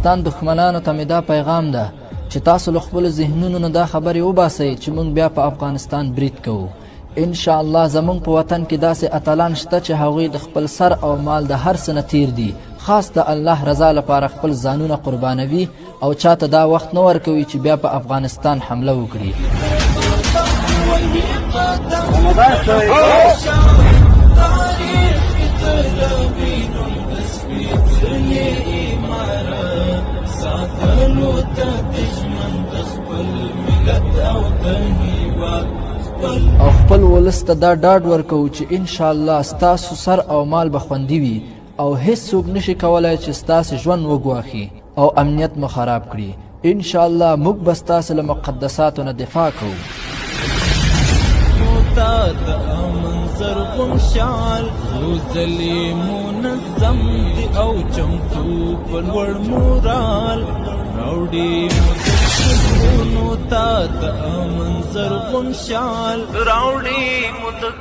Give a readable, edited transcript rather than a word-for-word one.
افغانستان دښمنانو ته مې دا پیغام ده چې تاسو له خپلو ذهنونو نه دا خبرې وباسئ چې موږ بیا په افغانستان برید کوو. ان شاء الله زمونږ په وطن کې داسې اتلان شته چې هغوی د خپل سر او مال د هر څه نه تیر دي، خاص د الله رضا لپاره خپل ځانونه قربانوي او چاته دا وخت نه ورکوي چې بیا په افغانستان حمله وکړي. او خپل ولس ته دا ډاډ ورکوو چې ان شاء الله ستاسو سر او مال به خوندي وي او هیڅوک نشي کولای چې ستاسو ژوند وګواخي او امنیت مو خراب کړي. ان شاء الله موږ به ستاسو له مقدساتو نه دفاع کوو. زرغون شال روزلی منظم دی او چمتو پلوړ مورال راوډي متشونو تا د امن زرغون شال راوډي متک